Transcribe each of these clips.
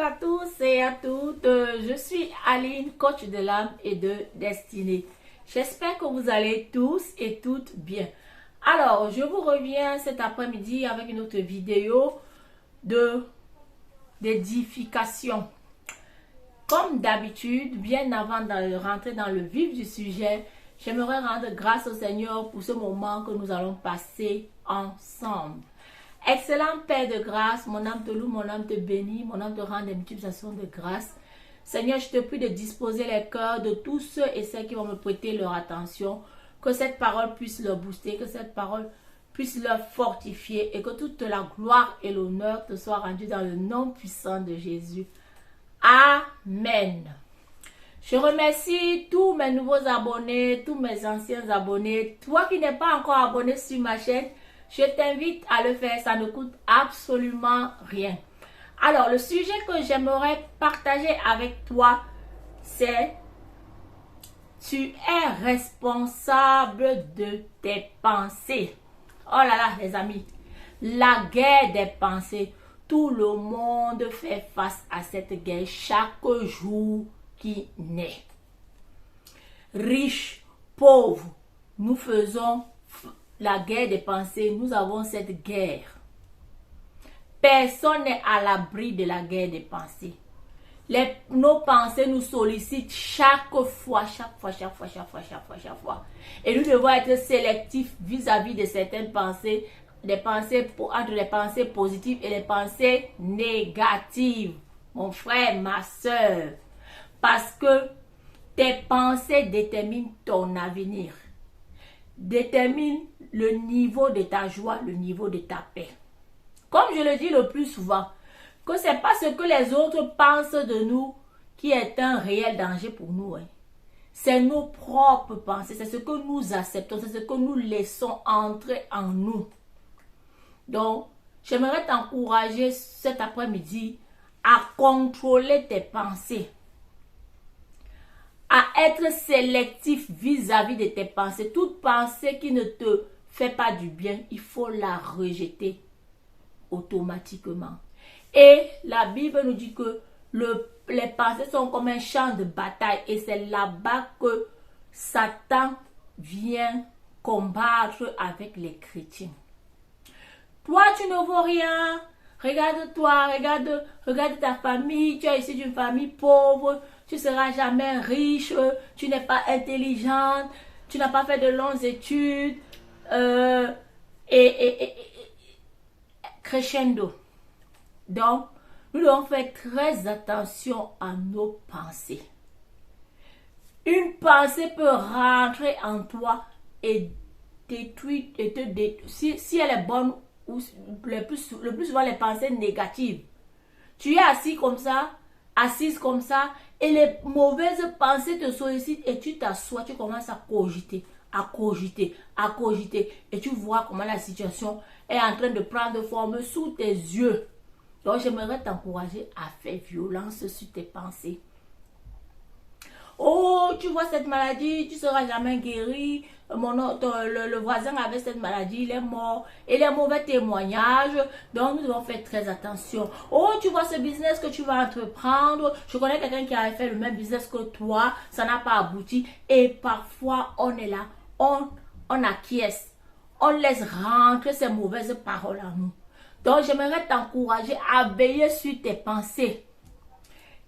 à tous et à toutes, je suis Aline, coach de l'âme et de destinée. J'espère que vous allez tous et toutes bien. Alors, je vous reviens cet après-midi avec une autre vidéo d'édification. Comme d'habitude, bien avant de rentrer dans le vif du sujet, j'aimerais rendre grâce au Seigneur pour ce moment que nous allons passer ensemble. Excellent Père de grâce, mon âme te loue, mon âme te bénit, mon âme te rend des multiples actions de grâce. Seigneur, je te prie de disposer les cœurs de tous ceux et celles qui vont me prêter leur attention, que cette parole puisse leur booster, que cette parole puisse leur fortifier et que toute la gloire et l'honneur te soient rendus dans le nom puissant de Jésus. Amen. Je remercie tous mes nouveaux abonnés, tous mes anciens abonnés. Toi qui n'es pas encore abonné sur ma chaîne, je t'invite à le faire, ça ne coûte absolument rien. Alors, le sujet que j'aimerais partager avec toi, c'est tu es responsable de tes pensées. Oh là là, les amis, la guerre des pensées. Tout le monde fait face à cette guerre chaque jour qui naît. Riches, pauvres, nous faisons la guerre des pensées, nous avons cette guerre. Personne n'est à l'abri de la guerre des pensées. Nos pensées nous sollicitent chaque fois. Et nous devons être sélectifs vis-à-vis de certaines pensées, entre les pensées positives et les pensées négatives. Mon frère, ma soeur. Parce que tes pensées déterminent ton avenir. Détermine le niveau de ta joie, le niveau de ta paix. Comme je le dis le plus souvent, que ce n'est pas ce que les autres pensent de nous qui est un réel danger pour nous. C'est nos propres pensées, c'est ce que nous acceptons, c'est ce que nous laissons entrer en nous. Donc, j'aimerais t'encourager cet après-midi à contrôler tes pensées, à être sélectif vis-à-vis de tes pensées. Toute pensée qui ne te fait pas du bien, il faut la rejeter automatiquement. Et la Bible nous dit que les pensées sont comme un champ de bataille et c'est là-bas que Satan vient combattre avec les chrétiens. Toi, tu ne vaux rien. Regarde-toi, regarde ta famille. Tu es issu d'une famille pauvre. Tu ne seras jamais riche. Tu n'es pas intelligente. Tu n'as pas fait de longues études. Crescendo. Donc, nous devons faire très attention à nos pensées. Une pensée peut rentrer en toi et détruire, si elle est bonne, ou le plus souvent les pensées négatives. Tu es assis comme ça, assise comme ça, et les mauvaises pensées te sollicitent et tu t'assois, tu commences à cogiter, et tu vois comment la situation est en train de prendre forme sous tes yeux. Donc j'aimerais t'encourager à faire violence sur tes pensées. Oh, tu vois cette maladie, tu ne seras jamais guéri. Le voisin avait cette maladie, il est mort. Et les mauvais témoignages. Donc, nous devons faire très attention. Oh, tu vois ce business que tu vas entreprendre. Je connais quelqu'un qui avait fait le même business que toi. Ça n'a pas abouti. Et parfois, on est là. On acquiesce. On laisse rentrer ces mauvaises paroles en nous. Donc, j'aimerais t'encourager à veiller sur tes pensées.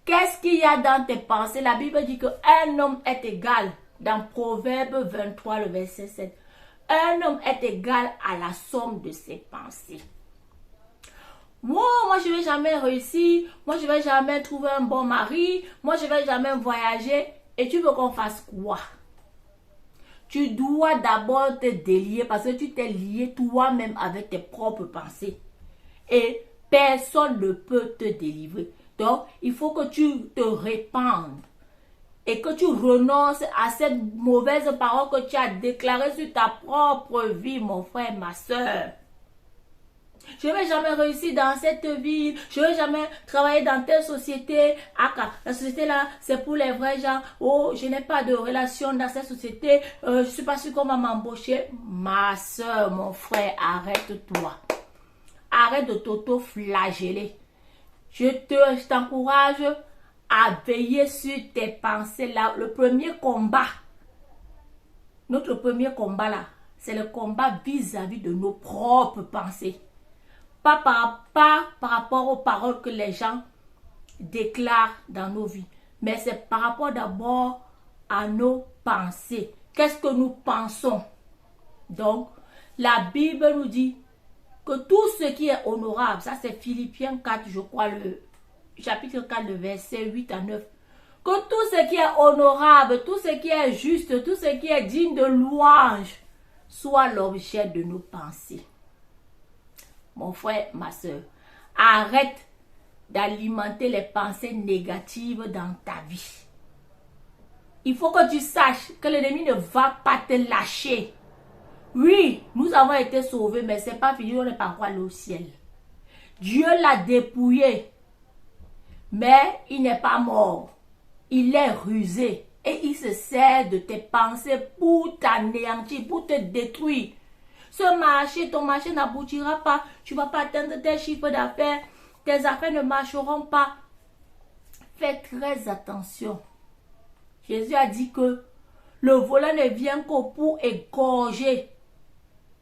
Qu'est-ce qu'il y a dans tes pensées? La Bible dit qu'un homme est égal, dans Proverbe 23, le verset 7. Un homme est égal à la somme de ses pensées. Moi, je ne vais jamais réussir. Moi, je ne vais jamais trouver un bon mari. Moi, je ne vais jamais voyager. Et tu veux qu'on fasse quoi? Tu dois d'abord te délier parce que tu t'es lié toi-même avec tes propres pensées. Et personne ne peut te délivrer. Donc, il faut que tu te répandes et que tu renonces à cette mauvaise parole que tu as déclarée sur ta propre vie, mon frère, ma soeur. Je ne vais jamais réussir dans cette vie. Je ne vais jamais travailler dans telle société. La société là, c'est pour les vrais gens. Oh, je n'ai pas de relation dans cette société. Je ne suis pas sûre qu'on va m'embaucher. Ma soeur, mon frère, arrête-toi. Arrête de t'auto-flageller. je t'encourage à veiller sur tes pensées. Là, le premier combat, notre premier combat là, c'est le combat vis-à-vis de nos propres pensées. Pas par rapport aux paroles que les gens déclarent dans nos vies, mais c'est par rapport d'abord à nos pensées. Qu'est-ce que nous pensons? Donc, la Bible nous dit que tout ce qui est honorable, ça c'est Philippiens 4, je crois, le chapitre 4, le verset 8 à 9, que tout ce qui est honorable, tout ce qui est juste, tout ce qui est digne de louange, soit l'objet de nos pensées. Mon frère, ma soeur, arrête d'alimenter les pensées négatives dans ta vie. Il faut que tu saches que l'ennemi ne va pas te lâcher. Oui, nous avons été sauvés, mais ce n'est pas fini, on n'est pas encore allé au ciel. Dieu l'a dépouillé, mais il n'est pas mort. Il est rusé et il se sert de tes pensées pour t'anéantir, pour te détruire. Ce marché, ton marché n'aboutira pas. Tu ne vas pas atteindre tes chiffres d'affaires. Tes affaires ne marcheront pas. Fais très attention. Jésus a dit que le voleur ne vient que pour égorger,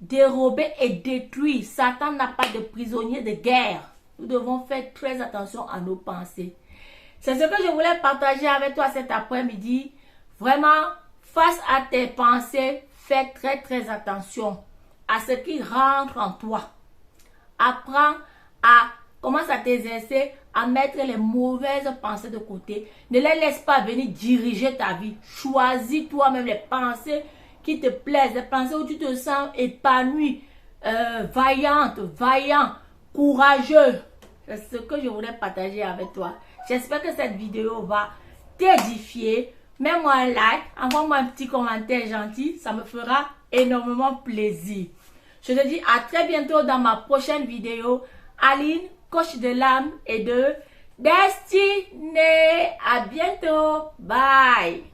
dérober et détruire. Satan n'a pas de prisonnier de guerre. Nous devons faire très attention à nos pensées. C'est ce que je voulais partager avec toi cet après-midi. Vraiment, face à tes pensées, fais très attention à ce qui rentre en toi. Apprends à, commence à t'exercer à mettre les mauvaises pensées de côté. Ne les laisse pas venir diriger ta vie. Choisis toi-même les pensées qui te plaisent, les pensées où tu te sens épanoui, vaillant, courageux. C'est ce que je voulais partager avec toi. J'espère que cette vidéo va t'édifier. Mets-moi un like, envoie-moi un petit commentaire gentil, ça me fera énormément plaisir. Je te dis à très bientôt dans ma prochaine vidéo. Aline, coach de l'âme et de destinée. À bientôt. Bye.